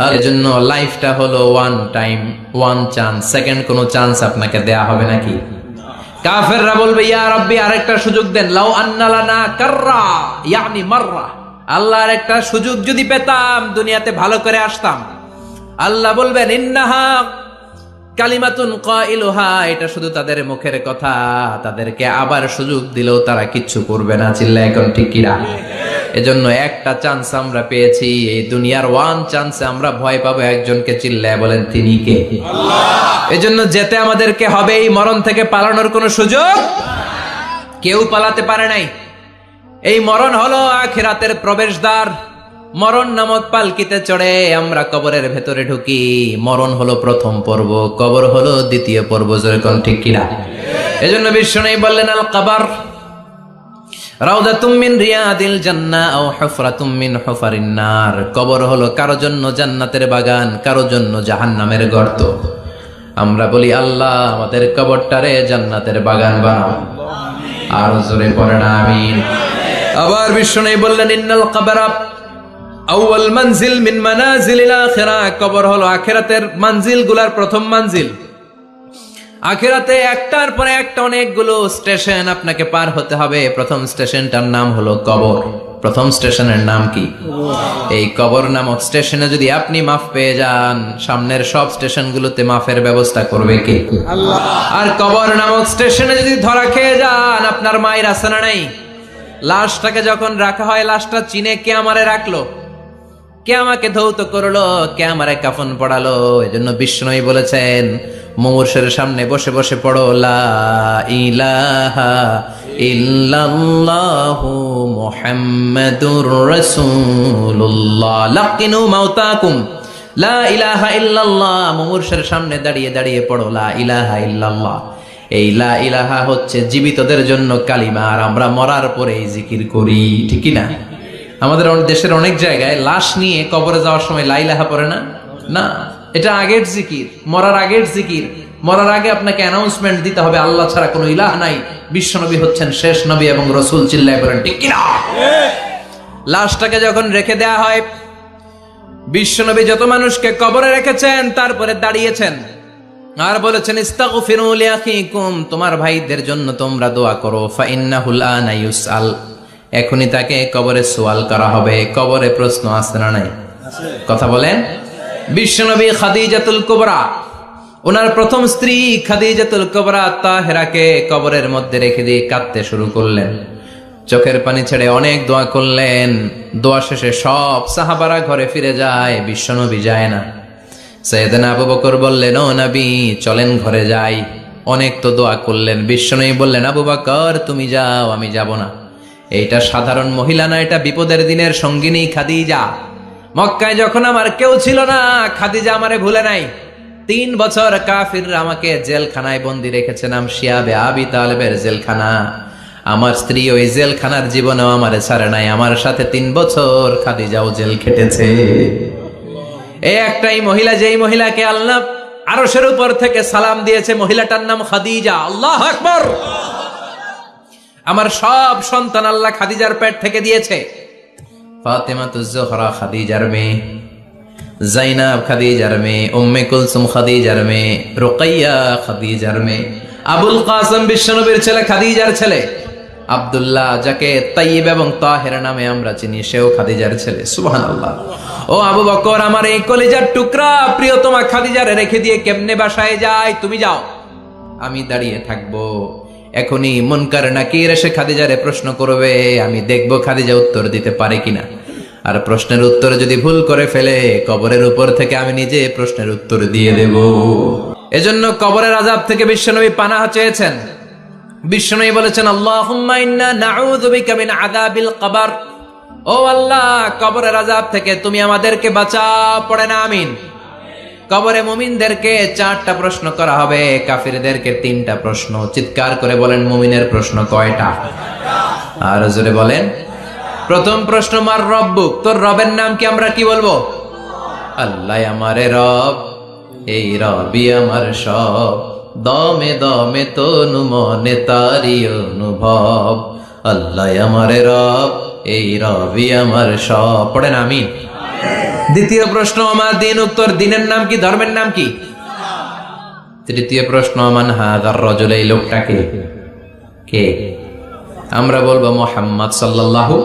[SPEAKER 1] আর এজন্য লাইফটা হলো one time, one chance. Second কোনো চান্স আপনাকে দেয়া হবে নাকি? কাফেররা বলবে, ইয়া রাব্বি আরেকটা সুযোগ দেন। লাউ আন্না লানা কাররা ইয়ানি মাররা, আল্লাহ আরেকটা সুযোগ যদি পেতাম দুনিয়াতে ভালো করে আসতাম। আল্লাহ বলবেন, ইন্নাহা কালিমাতুন কাইলুহা, এটা শুধু তাদের মুখের কথা, তাদেরকে আবার সুযোগ দিলেও তারা কিচ্ছু করবে না। চিল্লায় এখন ঠিক কিনা? এজন্য একটা চান্স আমরা পেয়েছি, এই দুনিয়ার ওয়ান চান্সে আমরা ভয় পাবো একজনকে। চিল্লায় বলেন তিনি কে? আল্লাহ। এজন্য যেতে আমাদেরকে হবে। এই মরণ থেকে পালানোর কোনো সুযোগ কেউ পালাতে পারে নাই। এই মরণ হলো আখিরাতের প্রবেশদ্বার। মরণ নামক পালকিতে চড়ে আমরা কবরের ভেতরে ঢুকি। মরণ হলো প্রথম পর্ব, কবর হলো দ্বিতীয় পর্ব। যেরকম ঠিক কিনা? এজন্য বিশ্বনবী বললেন, আল কবর রাউদাতুম মিন রিয়াদিল জান্নাহ আও হুফরাতুম মিন হুফারিন নার। কবর হলো কারো জন্য জান্নাতের বাগান, কারো জন্য জাহান্নামের গর্ত। আমরা বলি আল্লাহ আমাদের কবরটারে জান্নাতের বাগান বানাও। আর জোরে পড়েন আমিন। আবার বিষ্ণু বললেন ইন্নাল কবরা আউয়াল মানজিল মিন মানাজিলিল আখিরাহ, কবর হলো আখিরাতের মানজিল গুলার প্রথম মানজিল। আখিরাতে একটার পরে একটা অনেকগুলো স্টেশন আপনাকে পার হতে হবে। প্রথম স্টেশনটার নাম হলো কবর। প্রথম স্টেশনের নাম কি? এই কবর নামক স্টেশনে যদি আপনি মাফ পেয়ে যান, সামনের সব স্টেশনগুলোতে মাফের ব্যবস্থা করবে কে? আল্লাহ। আর কবর নামক স্টেশনে যদি ধরা খেয়ে যান, আপনার মায়ের আছে না নাই? লাশটাকে যখন রাখা হয়, লাশটা চিনে কে আমারে রাখলো, কে আমাকে ধৌত করলো, কে আমারে কাফন পড়ালো। এজন্য বিষ্ণুই বলেছেন মুমূর্ষের সামনে বসে বসে পড়ো লা ইলাহা ইল্লাল্লাহু মুহাম্মাদুর রাসূলুল্লাহ। লাকিনু মাউতাকুম লা ইলাহা ইল্লাল্লাহ। মুমূর্ষের সামনে দাঁড়িয়ে দাঁড়িয়ে পড়ো লা ইলাহা ইল্লাল্লাহ। এই লা ইলাহা হচ্ছে জীবিতদের জন্য কালিমা, আর আমরা মরার পরে এই জিকির করি, ঠিক কি না? আমাদের দেশের অনেক জায়গায় লাশ নিয়ে কবরে যাওয়ার সময় লা ইলাহা পড়ে না। না, এটা আগের জিকির, মরার আগের জিকির। মরার আগে আপনাকে অ্যানাউন্সমেন্ট দিতে হবে আল্লাহ ছাড়া কোনো ইলাহ নাই, বিশ্বনবী হচ্ছেন শেষ নবী এবং রাসূল। চিল্লায় বলেন ঠিক কি না? লাশটাকে যখন রেখে দেয়া হয়, বিশ্বনবী যত মানুষকে কবরে রেখেছেন তারপরে দাঁড়িয়েছেন আর বলেছেন ইস্তাগফিরু লিআখিকুম, তোমার ভাইদের জন্য তোমরা দোয়া করো। ফাইন্নাহুল আনা ইউসআল, এখনই তাকে কবরে সওয়াল করা হবে। কবরে প্রশ্ন আছে না নাই? কথা বলেন। বিশ্বনবী খাদিজাতুল কুবরা, ওনার প্রথম স্ত্রী খাদিজাতুল কুবরা তাহেরাকে কবরের মধ্যে রেখে দিয়ে কাঁদতে শুরু করলেন। চোখের পানি ছেড়ে অনেক দোয়া করলেন। দোয়া শেষে সব সাহাবারা ঘরে ফিরে যায়, বিশ্বনবী যায় না। সাইয়েদনা আবু বকর বললেন ও নবী চলেন ঘরে যাই। অনেক তো দোয়া করলেন, বিশ্বনবী বললেন আবু বকর তুমি যাও, আমি যাব না। এইটা সাধারণ মহিলা না, এটা বিপদের দিনের সঙ্গিনী খাদিজা। মক্কায় যখন আমার কেউ ছিল না, খাদিজা আমারে ভুলে নাই। 3 বছর কাফিররা আমাকে জেলখানায় বন্দি রেখেছে, নাম শিয়াবে আবি তালেবের জেলখানা। আমার স্ত্রী ওই জেলখানার জীবনেও আমারে ছাড়ে নাই, আমার সাথে 3 বছর খাদিজাও জেল খেটেছে। এই একটাই মহিলা, যেই মহিলাকে আল্লাহ আরশের উপর থেকে সালাম দিয়েছে, মহিলাটার নাম খাদিজা। আল্লাহু আকবার। আমার সব সন্তান আল্লাহ খাদিজার পেট থেকে দিয়েছে। ফাতেমাতুজ জোহরা খাদিজার মেয়ে, জাইনাব খাদিজার মেয়ে, উম্মে কুলসুম খাদিজার মেয়ে, রুকাইয়া খাদিজার মেয়ে, আবুল কাসেম বিশ্বনবীর ছেলে খাদিজার ছেলে, আব্দুল্লাহ যাকে তাইয়্যিব এবং তাহের নামে আমরা চিনি, সেও খাদিজার ছেলে। সুবহানাল্লাহ। ও আবু বকর, আমার এই কলিজার টুকরা প্রিয়তমা খাদিজারে রেখে দিয়ে কেমনে বাসায় যায়? তুমি যাও, আমি দাঁড়িয়ে থাকবো। এখনই মুনকার নাকির এসে খাদিজারে প্রশ্ন করবে, আমি দেখবো খাদিজা উত্তর দিতে পারে কিনা। আর প্রশ্নের উত্তর যদি ভুল করে ফেলে, কবরের উপর থেকে আমি নিজে প্রশ্নের উত্তর দিয়ে দেব। এজন্য কবরের আযাব থেকে বিশ্বনবী পানাহ চেয়েছেন। বিশ্বনবী বলেছেন আল্লাহুম্মা ইন্না নাউযু বিকা মিন আযাবিল কবর। ও আল্লাহ, কবরের আযাব থেকে তুমি আমাদেরকে বাঁচাও। পড়েন আমিন। কবরে মুমিনদেরকে 4টা প্রশ্ন করা হবে, কাফিরদেরকে 3টা প্রশ্ন। চিৎকার করে বলেন মুমিনের প্রশ্ন কয়টা? আর জোরে বলেন। প্রথম প্রশ্ন মার রব্বুক, তোর রবের নাম কি? আমরা কি বলবো? আল্লাহ আমারে রব, এই রবি আমার সব, দমে দমে তনু মনে তারি অনুভব। আল্লাহ আমারে রব, এই রবি আমার সব। পড়েন আমিন। দ্বিতীয় প্রশ্ন আমার দিন, উত্তর দিনের নাম কি? ধর্মের নাম কি? তৃতীয় প্রশ্ন মান হাযার রাজুল, এই লোকটাকে কে? আমরা বলবো মুহাম্মদ সাল্লাল্লাহু।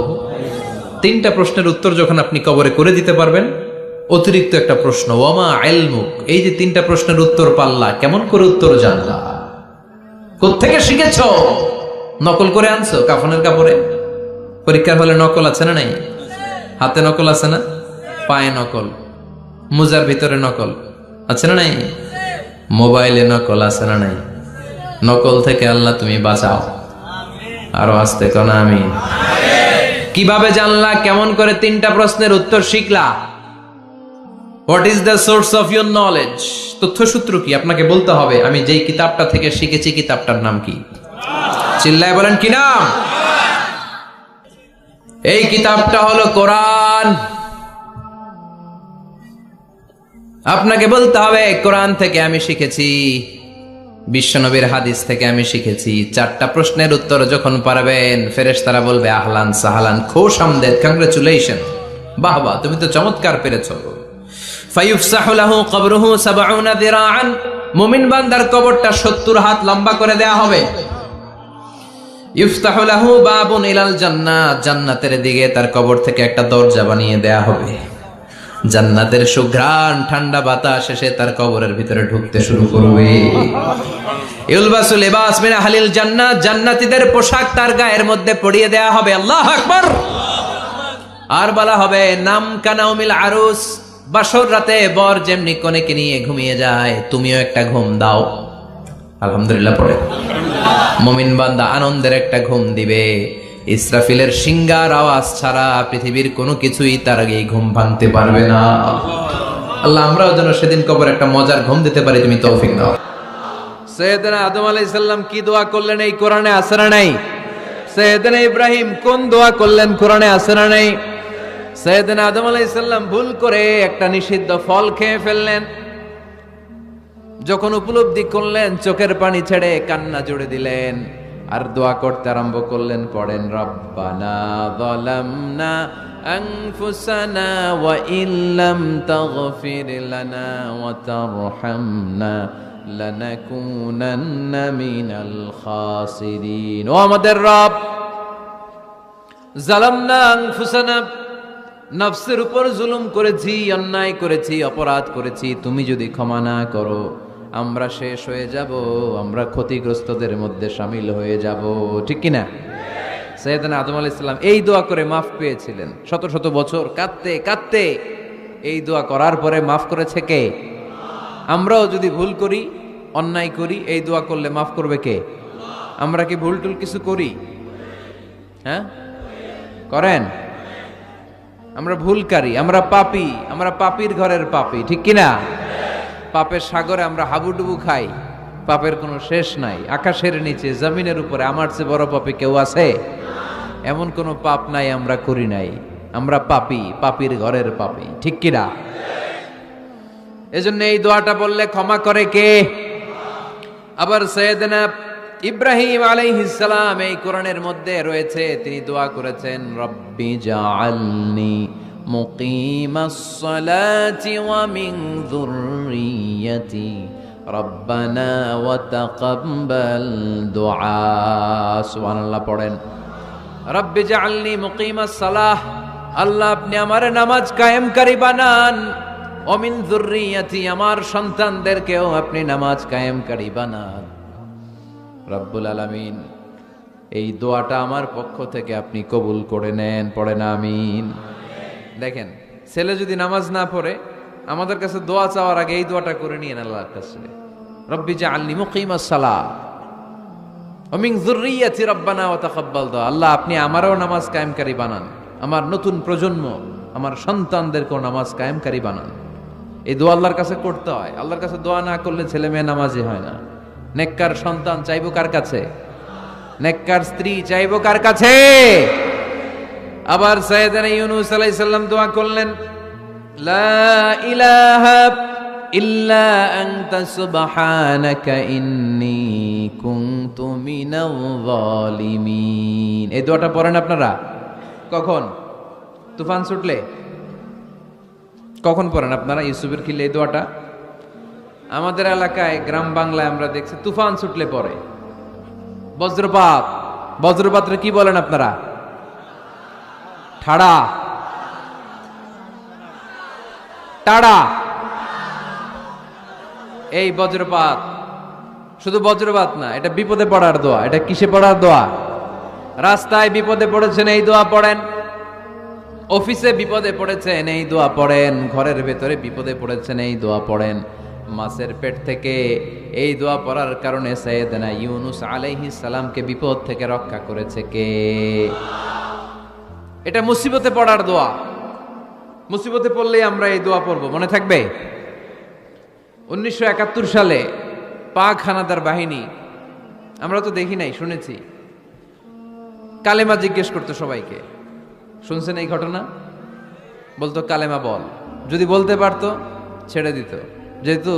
[SPEAKER 1] 3টা প্রশ্নের উত্তর যখন আপনি কবরে করে দিতে পারবেন, অতিরিক্ত একটা প্রশ্ন ওয়ামা ইলমুক, এই যে 3টা প্রশ্নের উত্তর পাল্লা, কেমন করে উত্তর জানলা? কোত্থেকে শিখেছো? নকল করে আনছো কাফনের কাপড়ে? পরীক্ষার হলে নকল আছে না নাই? হাতে নকল আছে না? পায়ে নকল, মুজার ভিতরে নকল আছে না নাই? মোবাইলে নকল আছে না নাই? নকল থেকে আল্লাহ তুমি বাঁচাও। আরো আসতে কোন আমিন। কিভাবে জানলা? কেমন করে 3টা প্রশ্নের উত্তর শিখলা? What is the source of your knowledge? তথ্যসূত্র কি? আপনাকে বলতে হবে আমি যেই কিতাবটা থেকে শিখেছি কিতাবটার নাম কি? চিল্লায় বলেন কি নাম? এই কিতাবটা হলো কোরআন। আপনাকে বলতে হবে কোরআন থেকে আমি শিখেছি, বিশ্বনবীর হাদিস থেকে আমি শিখেছি। 4টা প্রশ্নের উত্তর যখন পারবেন, ফেরেশতারা বলবে আহলান সাহালান, খোশামদেদ, কংগ্রাচুলেশন, বাহ বাহ, তুমি তো চমৎকার পেরেছো। ফায়ুফসাহু লাহু কবরুহু 70 যিরাআন, মুমিন বান্দার কবরটা 70 হাত লম্বা করে দেয়া হবে। ইফতাহু লাহু বাবুন ইলাল জান্নাহ, জান্নাতের দিকে তার কবর থেকে একটা দরজা বানিয়ে দেয়া হবে। জান্নাতের সুঘ্রাণ ঠান্ডা বাতাস এসে তার কবরের ভিতরে ঢুকতে শুরু করবে। ইউলবাসু লিবাস মিন আহলিল জান্নাহ, জান্নাতীদের পোশাক তার গায়ের মধ্যে পরিয়ে দেয়া হবে। আল্লাহু আকবার। আর বলা হবে নাম কানাউমিল আরুস, বাসর রাতে বর যেমনি কনেকে নিয়ে ঘুমিয়ে যায়, তুমিও একটা ঘুম দাও। আলহামদুলিল্লাহ পড়ে মুমিন বান্দা আনন্দের একটা ঘুম দিবে। ইসরাফিলের সিংগার আওয়াজ ছাড়া পৃথিবীর কোনো কিছুই তার আগে ঘুম ভাঙতে পারবে না। আল্লাহ আমরাও যেন সেদিন কবর একটা মজার ঘুম দিতে পারি, তুমি তৌফিক দাও। সাইয়েদনা আদম আলাইহিস সালাম কি দোয়া করলেন এই কোরআনে আছে না নাই? সাইয়েদনা ইব্রাহিম কোন দোয়া করলেন কোরআনে আছে না নাই? সাইয়েদনা আদম আলাইহিস সালাম ভুল করে একটা নিষিদ্ধ ফল খেয়ে ফেললেন, যখন উপলব্ধি করলেন চোখের পানি ছেড়ে কান্না জুড়ে দিলেন আর দোয়া করতে আরম্ভ করলেন। পড়েন রব্বানা যালামনা আনফুসানা ওয়া ইল্লাম তাগফির লানা ওয়া তারহামনা লানাকুনান্না মিনাল খাসিরিন। ও আমাদের রব, যালামনা আনফুসানা, নফসের উপর জুলুম করেছি, অন্যায় করেছি, অপরাধ করেছি, তুমি যদি ক্ষমা না করো আমরা শেষ হয়ে যাব, আমরা ক্ষতিগ্রস্তদের মধ্যে শামিল হয়ে যাব। ঠিক কিনা? সাইয়েদনা আদম আলাইহিস সালাম এই দোয়া করে মাফ পেয়েছিলেন। শত শত বছর কাঁদতে কাঁদতে এই দোয়া করার পরে মাফ করেছে কে? আমরাও যদি ভুল করি, অন্যায় করি, এই দোয়া করলে মাফ করবে কে? আমরা কি ভুল টুল কিছু করি? হ্যাঁ করেন? আমরা ভুলকারী, আমরা পাপী, আমরা পাপীর ঘরের পাপী। ঠিক কিনা? পাপের সাগরে আমরা হাবুডুবু খাই, পাপের কোনো শেষ নাই। আকাশের নিচে, জমিনের উপরে আমার চেয়ে বড় পাপী কেউ আছে? এমন কোনো পাপ নাই আমরা করি নাই। আমরা পাপী, পাপীর ঘরের পাপী। ঠিক কিনা? এজন্য এই দোয়াটা বললে ক্ষমা করে কে? আবার সাইয়েদনা ইব্রাহিম আলাইহিস সালাম এই কোরআনের মধ্যে রয়েছে, তিনি দোয়া করেছেন রব্বি জাআলনি মুকিমাস সালাতি ওয়া মিন যুররিয়্যাতি রব্বানা ওয়া তাকাব্বাল দুআ। সুবহানাল্লাহ পড়েন। রব্বি জাআলনি মুকিমাস সালাহ, আল্লাহ আপনি আমার নামাজ কায়েমকারী বানান। ওয়া মিন যুররিয়্যাতি, আমার সন্তানদেরকেও আপনি নামাজ কায়েমকারী বানান। রব্বুল আলামিন এই দোয়াটা আমার পক্ষ থেকে আপনি কবুল করে নেন। পড়েন আমিন। দেখেন, ছেলে যদি নামাজ না পড়ে আমাদের কাছে দোয়া চাওয়ার আগে এই দোয়াটা করে নিয়েন আল্লাহর কাছে, রব্বি জাআলনি মুকিমাস সালাহ ওয়া মিন যুররিয়্যাতি রব্বানা ওয়া তাকাব্বাল দুআ। আল্লাহ আপনি আমারও নামাজ কায়েমকারী বানান, আমার নতুন প্রজন্ম, আমার সন্তানদেরকেও নামাজ কায়েমকারী বানান। এই দোয়া আল্লাহর কাছে করতে হয়। আল্লাহর কাছে দোয়া না করলে ছেলে মেয়ে নামাজি হয় না। নেককার সন্তান চাইবো কার কাছে? নেককার স্ত্রী চাইবো কার কাছে? আবার সাইয়েদনা ইউনূস আলাইহিস সালাম দোয়া করলেন, লা ইলাহা ইল্লা আনতা সুবহানাকা ইন্নী কুনতু মিনাল যালিমিন। এই দোয়াটা পড়েন আপনারা কখন? তুফান ছুটলে? কখন পড়েন আপনারা ইউসুফের খিলে এই দোয়াটা? আমাদের এলাকায় গ্রাম বাংলায় আমরা দেখছি তুফান ছুটলে পড়ে। বজ্রপাত, বজ্রপাতরে কি বলেন আপনারা? ঠাড়া, টাড়া। এই বজ্রপাত শুধু বজ্রপাত না, এটা বিপদে পড়ার দোয়া। এটা কিসে পড়ার দোয়া? রাস্তায় বিপদে পড়েছেন এই দোয়া পড়েন, অফিসে বিপদে পড়েছেন এই দোয়া পড়েন, ঘরের ভেতরে বিপদে পড়েছেন এই দোয়া পড়েন। মাছের পেট থেকে এই দোয়া পড়ার কারণে সাইয়েদনা ইউনূস আলাইহিস সালামকে বিপদ থেকে রক্ষা করেছে কে? এটা মুসিবতে পড়ার দোয়া। মুসিবতে পড়লেই আমরা এই দোয়া পড়ব, মনে থাকবে? 1971 সালে পাক হানাদার বাহিনী, আমরা তো দেখি নাই, শুনেছি, কালেমা জিজ্ঞেস করতো সবাইকে। শুনছেন এই ঘটনা? বলতো কালেমা বল, যদি বলতে পারতো ছেড়ে দিত, যেহেতু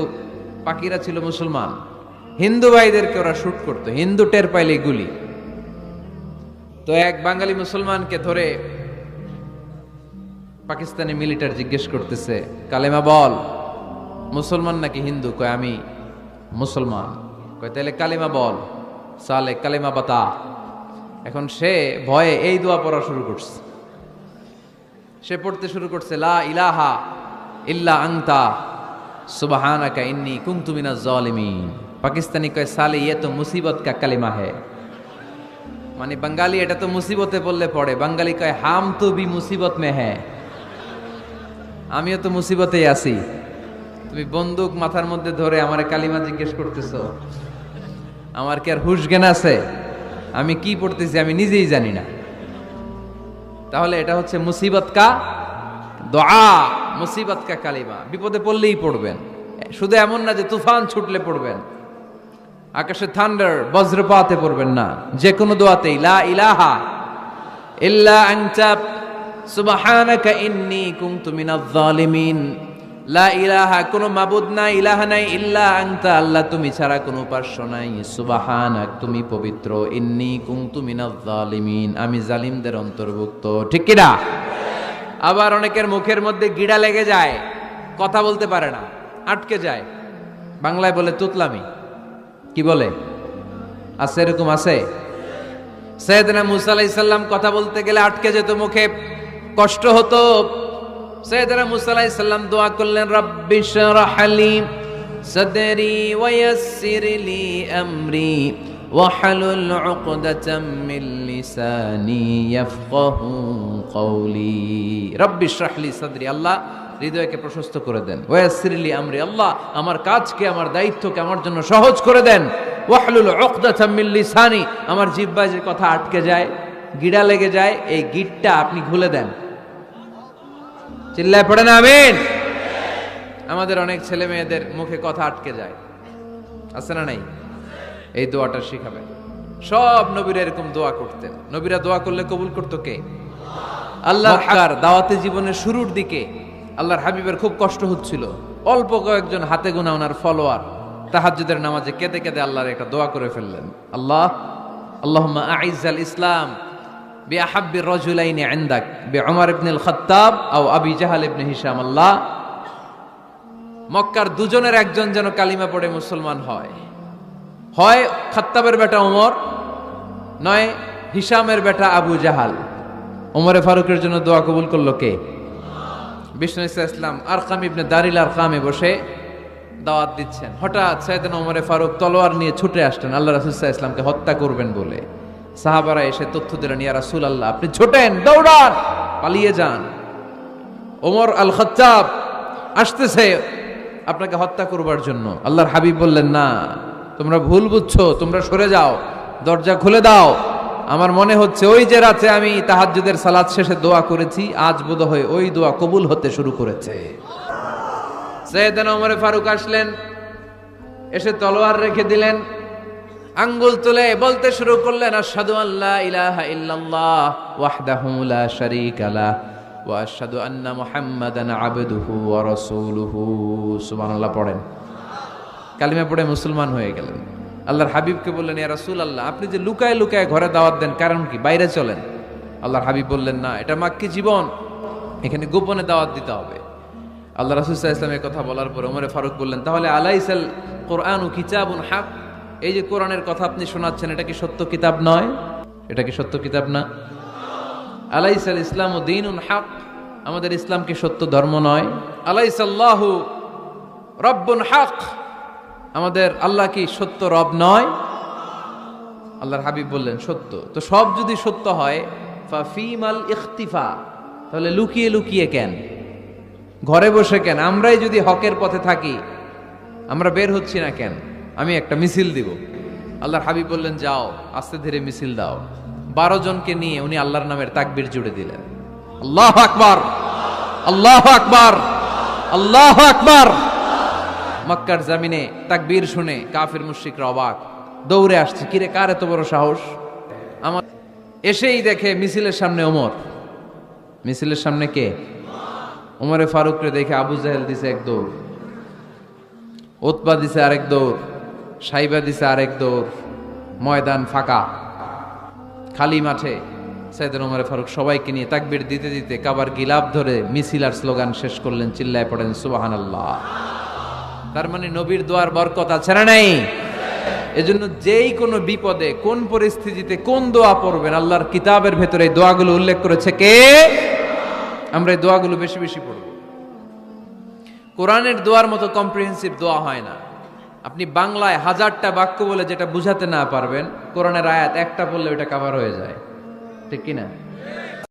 [SPEAKER 1] পাখিরা ছিল মুসলমান। হিন্দু ভাইদেরকে ওরা শুট করতো, হিন্দু টের পাইলে গুলি। তো এক বাঙালি মুসলমানকে ধরে পাকিস্তানি মিলিটারি জিজ্ঞেস করতেছে, কালেমা বল, মুসলমান নাকি হিন্দু? কয় আমি মুসলমান। কয় তাহলে কালেমা বল, সালে কালেমা বাতা। এখন সে ভয়ে এই দোয়া পড়া শুরু করছে। সে পড়তে শুরু করছে, লা ইলাহা ইল্লা আনতা সুবহানাকা ইন্নী কুনতু মিনাজ জালিমিন। পাকিস্তানি কয় সালে ইয়ে তো মুসিবত কা কালিমা है। মানে বাঙালি এটা তো মুসিবতে পড়লে পড়ে, বাঙালি কয় হাম তো ভি মুসিবত মে হ্যায়, আমিও তো মুসিবতেই আছি। তুমি বন্দুক মাথার মধ্যে ধরে আমারে কালিমা জিজ্ঞেস করতেছো, আমার কি আর হুশ জ্ঞান আছে? আমি কি পড়তেছি আমি নিজেই জানি না। তাহলে এটা হচ্ছে মুসিবত কা দোয়া, মুসিবত কা কালিমা। বিপদে পড়লেই পড়বেন, শুধু এমন না যে তুফান ছুটলে পড়বেন, আকাশে থান্ডার বজ্রপাতে পড়বেন না। যে কোনো দোয়াতেই লা ইলাহা ইল্লা আনতা সুবহানাকা ইন্নী কুনতু মিনাজ জালিমিন। লা ইলাহা, কোনো মাবুদ নাই, ইলাহা নাই, ইল্লা আনতা, আল্লাহ তুমি ছাড়া কোনো উপাস্য নাই, সুবহানাক, তুমি পবিত্র, ইন্নী কুনতু মিনাজ জালিমিন, আমি জালিমদের অন্তর্ভুক্ত। ঠিক কি না? আবার অনেকের মুখের মধ্যে গিড়া লেগে যায়, কথা বলতে পারে না, আটকে যায়। বাংলায় বলে তুতলামি। কি বলে? আছে, এরকম আছে। সাইয়েদনা মুসা আলাইহিস সালাম কথা বলতে গেলে আটকে যেত, মুখে কষ্ট হতো। সাইয়েদনা মুসা আলাইহিস সালাম দোয়া করলেন, রাব্বি শরহ লি সাদরি ওয়া ইয়াসসির লি আমরি ওয়াহলুল উকদাতাম মিন লিসানি ইয়াফকাহু কওলি। রাব্বি শরহ লি সাদরি, আল্লাহ হৃদয়কে প্রশস্ত করে দেন। ওয়া ইয়াসসির লি আমরি, আল্লাহ আমার কাজকে, আমার দায়িত্বকে আমার জন্য সহজ করে দেন। ওয়াহলুল উকদাতাম মিন লিসানি, আমার জিহ্বায় যে কথা আটকে যায়, গিড়া লেগে যায়, এই গিটটা আপনি খুলে দেন। চিল্লায় পড়েন আমিন। আমাদের অনেক ছেলে মেয়েদের মুখে কথা আটকে যায়, আছে না নাই? এই দোয়াটা শিখাবেন। সব নবীরা এরকম দোয়া করতেন। নবীরা দোয়া করলে কবুল করতো কে? আল্লাহ। দাওয়াতে জীবনের শুরুর দিকে আল্লাহর হাবিবের খুব কষ্ট হচ্ছিল। অল্প কয়েকজন হাতে গোনা ওনার ফলোয়ার তাহাজ্জুদের নামাজে কেঁদে কেঁদে আল্লাহর একটা দোয়া করে ফেললেন, আল্লাহুম্মা আইজ্জাল ইসলাম বিআহাব্বির রাজুলাইনি ইনদাক বিউমর ইবনুল খাত্তাব আও আবি জাহল ইবনে হিশাম। আল্লাহ, মক্কার দুজনের একজন যেন কালিমা পড়ে মুসলমান হয়, হয় খাত্তাবের বেটা ওমর, নয় হিশামের বেটা আবু জাহাল। ওমরে ফারুকের জন্য দোয়া কবুল করলো কে? বিষ্ণু ইসলাম আরকাম ইবনে দারিল আরকামে বসে দাওয়াত দিচ্ছেন। হঠাৎ সাইয়েদনা ওমরে ফারুক তলোয়ার নিয়ে ছুটে আসলেন আল্লাহ রাসূল সাল্লাল্লাহু আলাইহি ওয়াসাল্লামকে হত্যা করবেন বলে। সাহাবারা এসে তথ্য দিলেন, ইয়া রাসূলুল্লাহ, আপনি ছোটেন, দৌড়ান, পালিয়ে যান, ওমর আল খাত্তাব আসতেছে আপনাকে হত্যা করবার জন্য। আল্লাহর হাবিব বললেন, না, তোমরা ভুল বুঝছো, তোমরা সরে যাও, দরজা খুলে দাও। আমার মনে হচ্ছে ওই যে রাতে আমি তাহাজ্জুদের সালাত শেষে দোয়া করেছি, আজ বোধহয় ওই দোয়া কবুল হতে শুরু করেছে। সাইয়েদনা ওমর ফারুক আসলেন, এসে তলোয়ার রেখে দিলেন, আঙ্গুল তুলে বলতে শুরু করলেন, আশহাদু আল্লা ইলাহা ইল্লাল্লাহ ওয়াহদাহু লা শারীকা লাহ ওয়া আশহাদু আন্না মুহাম্মাদান আবদুহু ওয়া রাসূলুহু। সুবহানাল্লাহ পড়েন। কালিমা পড়ে মুসলমান হয়ে গেলেন। আল্লাহর হাবিবকে বললেন, ইয়া রাসূলুল্লাহ, আপনি যে লুকায় লুকায় ঘরে দাওয়াত দেন, কারণ কি? বাইরে চলেন। আল্লাহর হাবিব বললেন, না, এটা মাক্কি জীবন, এখানে গোপনে দাওয়াত দিতে হবে। আল্লাহ রাসূল সাল্লাল্লাহু আলাইহি ওয়াসাল্লামের কথা বলার পর ওমর ফারুক বললেন, তাহলে আলাইসাল কোরআনু কিতাবুন হক, এই যে কোরআনের কথা আপনি শোনাচ্ছেন, এটা কি সত্য কিতাব নয়? এটা কি সত্য কিতাব না? আলাইসাল ইসলামু দীনুন হক, আমাদের ইসলাম কি সত্য ধর্ম নয়? আলাইসাল্লাহু রব্বুন হক, আমাদের আল্লাহ কি সত্য রব নয়? আল্লাহর হাবিব বললেন, সত্য। তো সব যদি সত্য হয়, ফাফিমাল ইখতিফা, তাহলে লুকিয়ে লুকিয়ে কেন, ঘরে বসে কেন? আমরাই যদি হকের পথে থাকি, আমরা বের হচ্ছি না কেন? আমি একটা মিছিল দিব। আল্লাহর হাবিব বললেন, যাও, আস্তে ধীরে মিছিল দাও। 12 জনকে নিয়ে উনি আল্লাহর নামের তাকবীর জুড়ে দিলেন। আল্লাহু আকবার, আল্লাহু আকবার, আল্লাহু আকবার। মক্কার জমিনে তাকবীর শুনে কাফির মুশরিকরা অবাক, দৌড়ে আসছে, কিরে, কার এত বড় সাহস? আমার এসেই দেখে মিছিলের সামনে ওমর। মিছিলের সামনে কে? ওমরে ফারুকরে দেখে আবু জাহেল দিছে এক দৌড়।
[SPEAKER 2] উতবা দিছে আরেক দৌড়, সাইবা দিছে আরেক দৌড়, ময়দান ফাঁকা, খালি মাঠে সাইয়েদনা ওমর ফারুক সবাইকে নিয়ে তাকবীর দিতে দিতে কাবার গিলাফ ধরে মিছিল আর স্লোগান শেষ করলেন, চিল্লায় পড়েন সুবহানাল্লাহ। তার মানে নবীর দোয়ার বরকত আছে না নাই? এজন্য যেই কোনো বিপদে কোন পরিস্থিতিতে কোন দোয়া পড়বেন, আল্লাহর কিতাবের ভেতরে এই দোয়াগুলো উল্লেখ করেছে কে? আমরা এই দোয়াগুলো বেশি বেশি পড়ব। কোরআনের দোয়ার মতো কম্প্রিহেন্সিভ দোয়া হয় না। আপনি বাংলায় 1000টা বাক্য বলে যেটা বুঝাতে না পারবেন, কোরআনের আয়াত একটা পড়লে ওটা কভার হয়ে যায়, ঠিক কিনা?